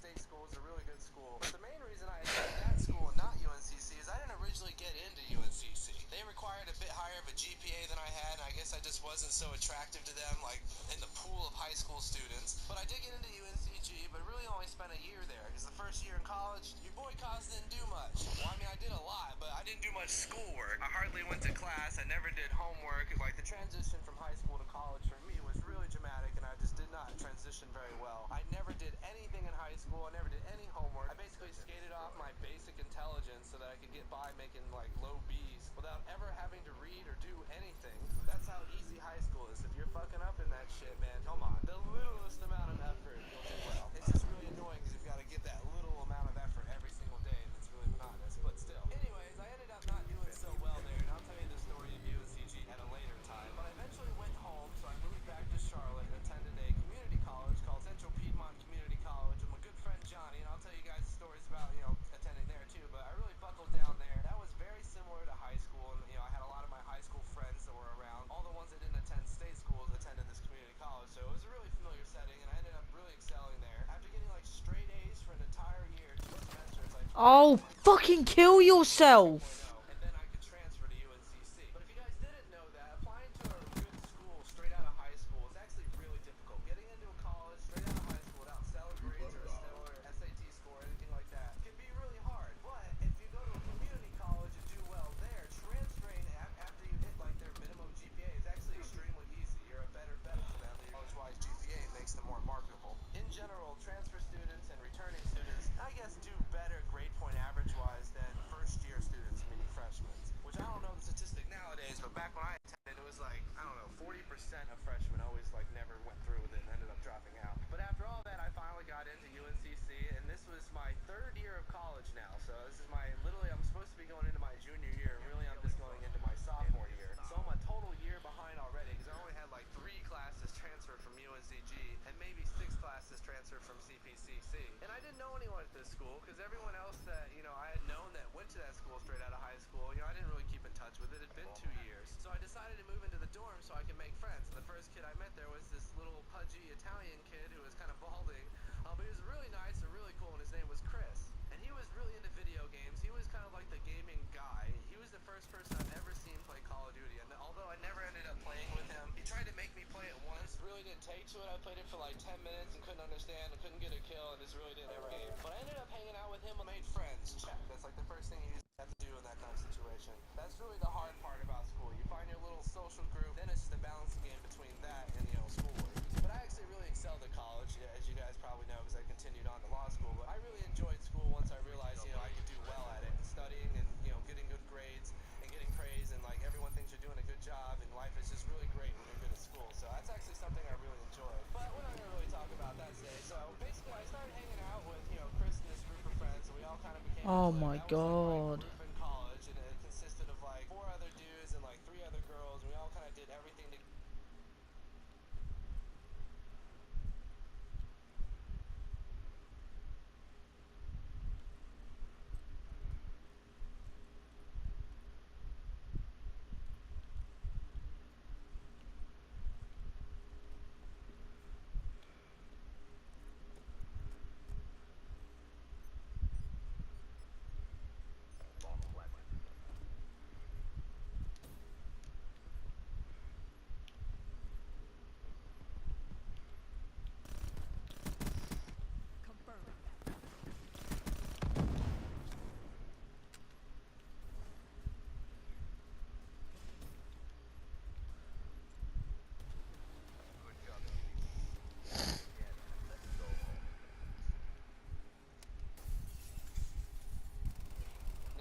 State School is a really good school. But the main reason I attended that school and not UNCC is I didn't originally get into UNCC. They required a bit higher of a GPA than I had, and I guess I just wasn't so attractive to them, like in the pool of high school students. But I did get into UNCG, but really only spent a year there, because the first year in college, your boy Cos didn't do much. Well, I mean, I did a lot, but I didn't do much schoolwork. I hardly went to class. I never did homework. Like, the transition from high school to college for me was really dramatic, and I just did not transition very well. I never did anything in high school. I never did any homework. I basically skated off my basic intelligence so that I could get by making, like, low B's without ever having to read or do anything. That's how easy high school is. If you're fucking up in that shit, man, come on. The littlest amount of effort, you'll do well. It's just really annoying because you've got to get that little amount of effort every single day, and it's really monotonous, but still. Anyways, I ended up not doing so well there, and I'll tell you the story of UNCG at a later time. But I eventually went home, so I moved back to Charlotte and attended a community college called Central Piedmont Community College with my good friend Johnny, and I'll tell you guys stories about, attending there too, but I really buckled down there. That was very similar to high school, and, I had a lot of my high school friends that were around. All the ones that didn't attend state schools attended this community college, so it was a really familiar setting, and I ended up really excelling there. After getting, like, straight A's for an entire year, 2 semesters, I Oh, fucking kill yourself! and then I could transfer to UNCC. But if you guys didn't know that, applying to a good school straight out of high school is actually really difficult. Getting into a college straight out of high school without stellar grades or a stellar SAT score or anything like that can be really hard. But if you go to a community college and do well there, transferring after you hit like their minimum GPA is actually extremely easy. You're a better bet for them. The college-wise GPA makes them more marketable. In general, transfer students and returning students, I guess, do better grade point average-wise than first-year students, meaning freshmen. Which I don't know the statistic nowadays, but back when I attended, it was like, I don't know, 40% of freshmen always like never went through with it and ended up dropping out. But after all that, I finally got into UNCC, and this was my 3rd year of college now. So this is literally, I'm supposed to be going into my junior year, and really I'm just going into my sophomore year. So I'm a total year behind already, because I only had like 3 classes transferred from UNCG, and maybe 6 classes transferred from CPCC. And I didn't know anyone at this school, because everyone else that, I had known that went to that school straight out of high school, I didn't really keep in touch with it. It had been 2 years. So I decided to move into the dorm so I could make friends. And the first kid I met there was this little pudgy Italian kid who was kind of balding, but he was really nice and really cool, and his name was Chris. And he was really into video games. He was kind of like the gaming guy. He was the first person I've ever seen play Call of Duty, and although I never ended up playing with him, he tried to make me play it once. Really didn't take to it. I played it for like 10 minutes and couldn't understand and couldn't get a kill, and just really didn't ever game. But I ended up hanging out with him and made friends. Check. That's like the first thing you have to do in that kind of situation. That's really the hard part about school. You find your little social group, then it's just a balancing game between that and, schoolwork. But I actually really excelled at college, as you guys probably know, because I continued on to law school. But I really enjoyed school once I realized, I could do well at it. Studying and, getting good grades and getting praise, and like everyone thinks you're doing a good job, and life is just really great when you're good at school. So that's actually something I really enjoyed. But we're not going to really talk about that today. So basically I started hanging out with, Chris and this group of friends, and we all kind of became Oh clique. my That was like my god. group in college, and it consisted of like 4 other dudes and like 3 other girls, and we all kind of did everything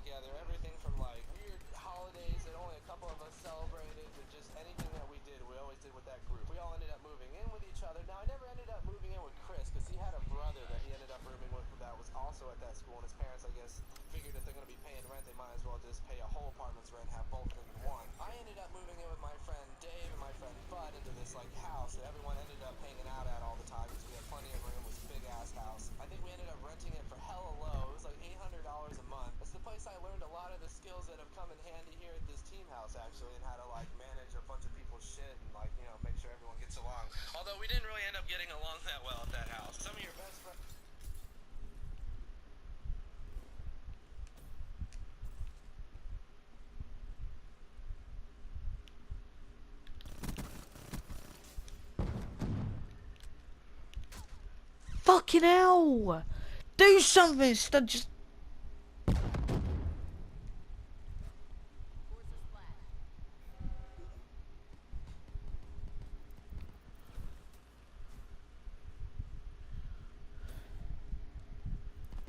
together. Everything from like weird holidays that only a couple of us celebrated to just anything that we did, we always did with that group. We all ended up moving in with each other. Now I never ended up moving in with Chris because he had a brother that he ended up rooming with that was also at that school, and his parents, I guess, figured if they're going to be paying rent, they might as well just pay a whole apartment's rent and have both of them in one. I ended up moving in with my friend Dave and my friend Bud into this like house that everyone ended up hanging out at all the time because we had plenty of room. It was a big ass house. I think we ended up renting it for hella low. It was like $800 a month. It's the place I learned a lot of the skills that have come in handy here at this team house actually, and how to like manage a bunch of people's shit and like, make sure everyone gets along. Although we didn't really end up getting along that well at that house. Some of your best friends Fucking hell! Do something instead just...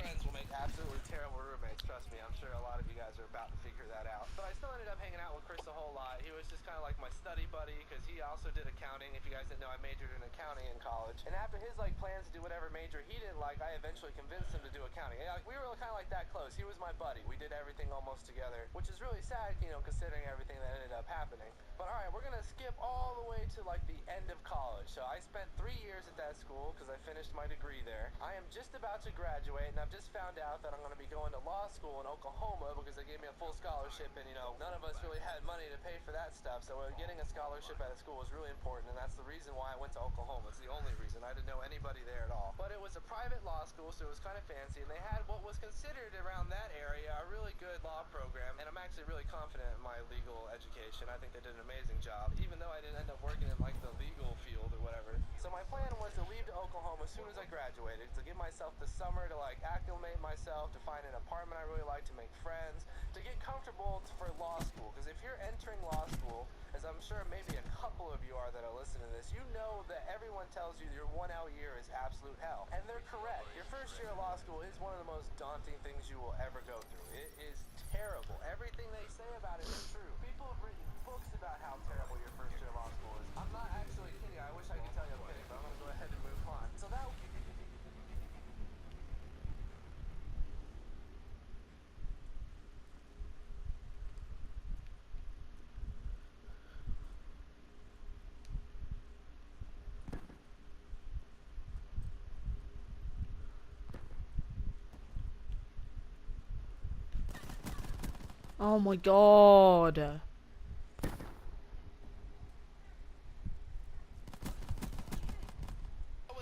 Friends will make absolutely terrible roommates, trust me. I'm sure a lot of you guys are about to figure that out. But I still ended up hanging out with Chris a whole lot. He was just kind of like my study buddy because he also did accounting. If you guys didn't know, I majored in accounting in college. And after his like plans to do whatever major he didn't like, I eventually convinced him to do accounting. And, like, we were kind of like that close. He was my buddy. We did everything almost together, which is really sad, you know, considering everything that ended up happening. But all right, we're gonna skip all the way to like the end of college. So I spent 3 years at that school because I finished my degree there. I am just about to graduate, and I've just found out that I'm going to be going to law school in Oklahoma because they gave me a full scholarship, and you know, none of us really had money to pay for that stuff. So getting a scholarship at a school was really important, and that's the reason why I went to Oklahoma. It's the only reason. I didn't know anybody there at all. But it was a private law school, so it was kind of fancy, and they had what was considered around that area a really good law program. And I'm actually really confident in my legal education. I think they did an amazing job, even though I didn't end up working in like the legal field or whatever. So my plan was to leave to Oklahoma as soon as I graduated, to give myself the summer to like acclimate myself, to find an apartment I really like, to make friends, to get comfortable for law school. Because if you're entering law school, as I'm sure maybe a couple of you are that are listening to this, you know that everyone tells you your 1 out year is absolute hell. And they're correct. Your first year of law school is one of the most daunting things you will ever go through. It is terrible. Everything they say about it is true. People have written books about how terrible your first year of law school is. I'm not actually kidding. I wish I could tell you I'm kidding, but I'm going to go ahead and move on. So that... Oh my god.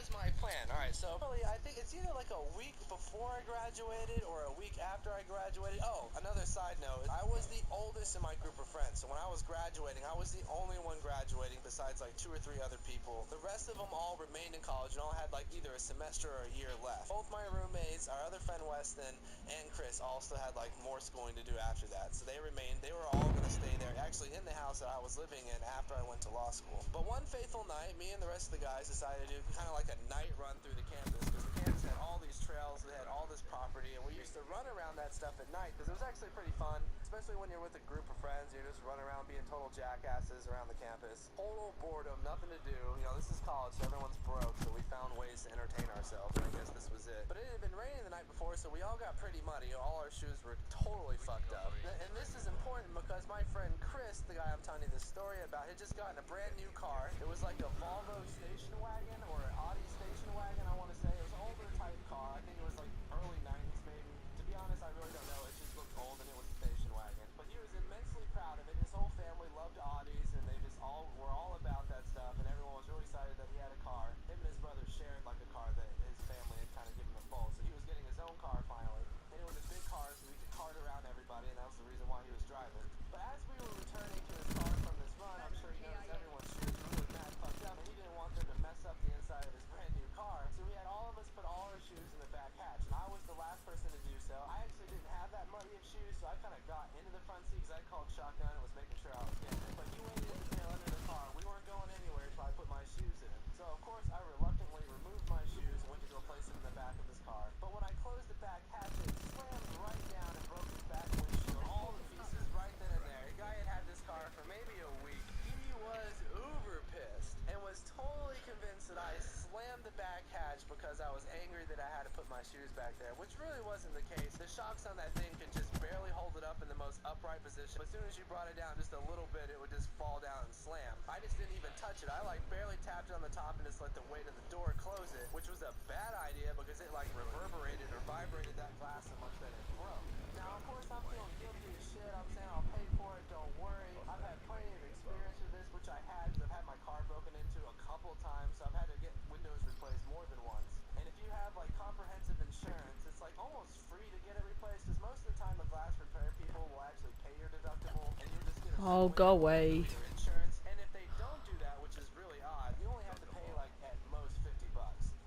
was my plan. Alright, so really, I think it's either like a week before I graduated or a week after I graduated. Oh, another side note, I was the oldest in my group of friends. So when I was graduating, I was the only one graduating besides like 2 or 3 other people. The rest of them all remained in college and all had like either a semester or a year left. Both my roommates, our other friend Weston, and Chris also had like more schooling to do after that. So they remained, they were all going to stay there, actually in the house that I was living in after I went to law school. But one fateful night, me and the rest of the guys decided to do kind of like a night run through the campus, because the campus had all these trails, they had all this property, and we used to run around that stuff at night because it was actually pretty fun, especially when you're with a group of friends. You just run around being total jackasses around the campus. Total boredom, nothing to do. You know, this is college, so everyone's broke, so we found ways to entertain ourselves, and I guess this was it. But it had been raining the night before, so we all got pretty muddy. All our shoes were totally fucked up. And this is important because my friend Chris, the guy I'm telling you this story about, had just gotten a brand new car. It was like a Volvo station wagon or an Audi station wagon, I want to say. It was an older type car. I think it was like early 90s maybe. To be honest, I really don't know. It just looked old and it was a station wagon. But he was immensely proud of it. His whole family loved Audis, and they just all were all about that stuff, and everyone was really excited that he had a car. Him and his brother shared like a car that his family had kind of given him both. So he was getting his own car finally. And it was a big car, so he could cart around everybody, and that was the reason why he was driving. But as we were returning to his car from this run, I'm sure he noticed everyone's shoes were really mad fucked up, and he didn't want them to mess up the inside of his brand new car. So we had all of us put all our shoes in the back hatch, and I was the last person to do so. I actually didn't have that muddy of shoes, so I kind of got into the front seat because I called shotgun and was making sure I was getting it. But he waited at the tail end of the car. We weren't going anywhere until I put my shoes in. So of course I reluctantly removed my shoes and went to go place them in the back of his car. But when I closed the back hatch, it slammed right down and broke his back windshield, all the pieces right then and there. The guy had had this car for maybe a week. He was uber pissed and was totally convinced that I slammed the back hatch because I was angry that I had to put my shoes back there, which really wasn't the case. The shocks on that thing could just barely hold it up in the most upright position. But as soon as you brought it down just a little bit, it would just fall down and slam. I just didn't even touch it. I like barely tapped it on the top and just let the weight of the door close it, which was a bad idea because it like reverberated or vibrated that glass so much that it broke. Now, of course, I'm feeling guilty as shit. I'm saying I'll pay for it, don't worry. I've had plenty of experience with this, which I had because I've had my car broken into a couple times, so I've had to get windows replaced more than once. And if you have like comprehensive insurance, it's like almost free to get it replaced, because most of the time the glass repair people will actually pay your deductible, and you'll just get a Oh, go away. your insurance. And if they don't do that, which is really odd, you only have to pay like at most $50.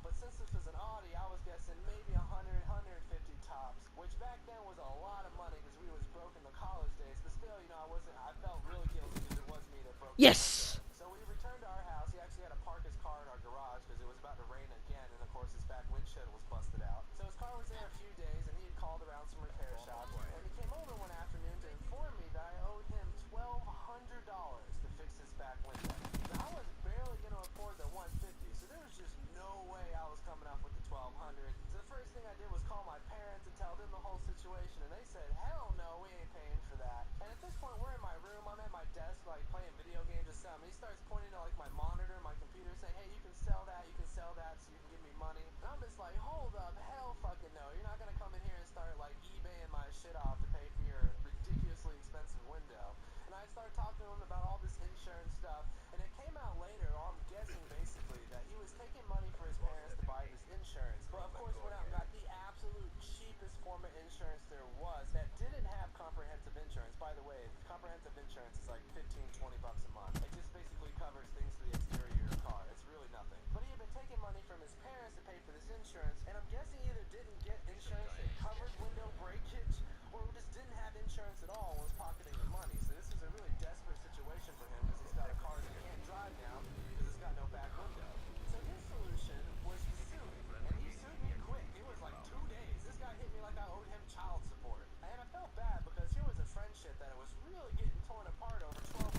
But since this was an Audi, Yes. So we returned to our house. He actually had to park his car in our garage because it was about to rain again, and of course his back windshield was busted out. So his car was there a few days, and he had called around some repair shops, and he came over one afternoon to inform me that I owed him $1,200 to fix his back window. Now I was barely going to afford the $150, so there was just no way I was coming up with the $1,200. So the first thing I did was call my parents and tell them the whole situation, and they said, hell no, we ain't paying for that. And at this point, we're in my room, I'm at my desk, like playing video games or something. He starts pointing to like my monitor, my computer, saying, hey, you can sell that so you can give me money. And I'm just like, hold up, hell fucking no. You're not gonna come in here and start like eBaying my shit off to pay for your ridiculously expensive window. And I started talking to him about all this insurance stuff, and it came out later, or I'm guessing basically, that he was taking money for his parents to buy this insurance. But of course went out and got the absolute cheapest form of insurance there was that didn't have comprehensive insurance. By the way, comprehensive insurance is like 15-20 bucks a month. It just basically covers things to the exterior of your car. It's really nothing. But he had been taking money from his parents to pay for this insurance, and I'm guessing he either didn't get insurance that covered window breakage, or just didn't have insurance at all and was pocketing the money. So this is a really desperate situation for him because he's got a car that he can't drive now because it's got no back window. So his solution was to sue me, and he sued me quick. It was like 2 days. This guy hit me like I owed him child support. And I felt bad because here was a friendship that it was really getting torn apart over $1,200.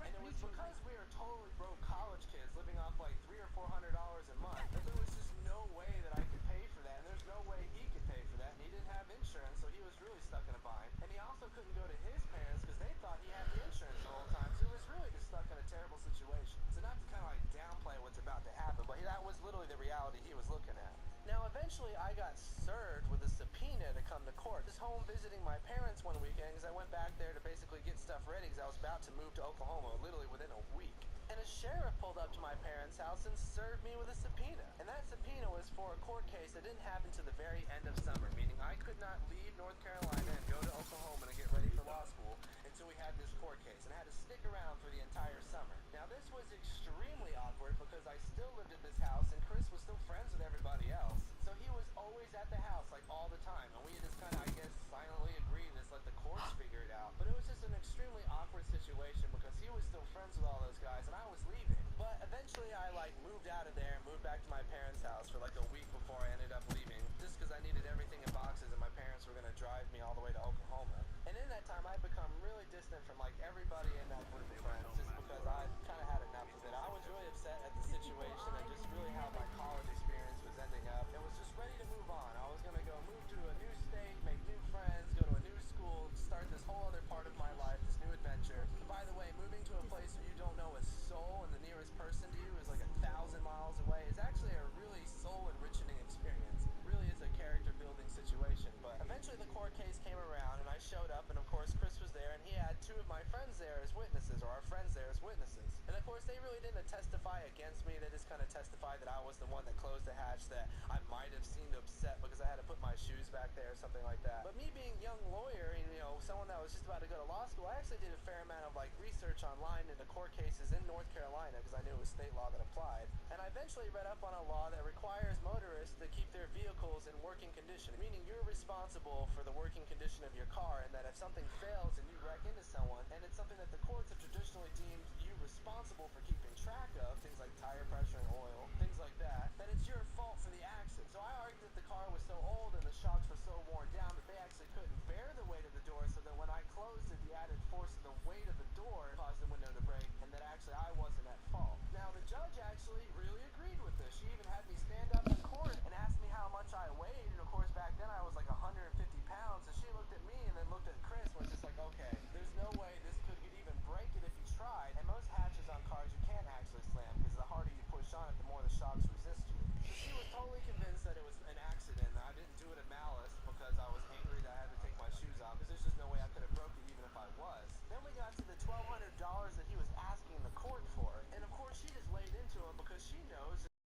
And it was because we were totally broke college kids living off like $300 or $400 a month that there was just no way that I could pay for that, and there's no way he could pay for that, and he didn't have insurance, so he was really stuck in a bind. And he also couldn't go to his parents because they thought he had the insurance the whole time, so he was really just stuck in a terrible situation. So not to kind of like downplay what's about to happen, but that was literally the reality he was looking at. Now eventually I got served with a subpoena to come to court. I was home visiting my parents one weekend because I went back there to basically get stuff ready because I was about to move to Oklahoma literally within a week. And a sheriff pulled up to my parents' house and served me with a subpoena. And that subpoena was for a court case that didn't happen to the very end of summer, meaning I could not leave North Carolina and go to Oklahoma to get ready for law school until we had this court case, and I had to stick around for the entire summer. Now this was extremely awkward because I still lived at this house and Chris was still friends with everybody else. So he was always at the house like all the time, and we just kind of, I guess, silently agreed to just let the courts figure it out. But it was just an extremely awkward situation because he was still friends with all those guys and I was leaving. But eventually I like moved out of there and moved back to my parents' house for like a week before I ended up leaving, just because I needed everything in boxes and my parents were going to drive me all the way to Oklahoma. And in that time I'd become really distant from like everybody in that group of friends just because I kind of had enough of it. I was really upset at the situation and just really how my college experience was ending up. It was just ready to move on. I was going to go move to a new state, make new friends, go to a new school, start this whole other part of my life, this new adventure. And by the way, moving to a place where you don't know a soul and the nearest person to you is like 1,000 miles away is actually a really soul enriching experience. It really is a character building situation. But eventually the court case came around and I showed up, and of course Chris was there and he had two of my friends there as witnesses, or our friends there as witnesses. And of course they really didn't testify against me. They just kind of testified that I was the one that closed the hatch, that I might have seemed upset because I had to put my shoes back there or something like that. But me being a young lawyer, you know, someone that was just about to go to law school, I actually did a fair amount of like research online into court cases in North Carolina because I knew it was state law that applied. And I eventually read up on a law that requires motorists to keep their vehicles in working condition, meaning you're responsible for the working condition of your car, and that if something fails and you wreck into someone, and it's something that the courts have traditionally deemed you responsible for keeping track of, things like tire pressure and oil, things like that, then it's your fault for the accident. So I argued that the car was so old and the shocks were so worn down that they actually couldn't bear the weight of the door, so that when I closed it, the added force of the weight of the door caused the window to break, and that actually I wasn't at fault. Now the judge actually really agreed with this. She even had me stand up in court and asked me how much I weighed, and of course back then I was like 150 pounds, so she looked at me and then looked at Chris and was just like, okay, there's no way this could even break it if you tried, and most hatches on cars you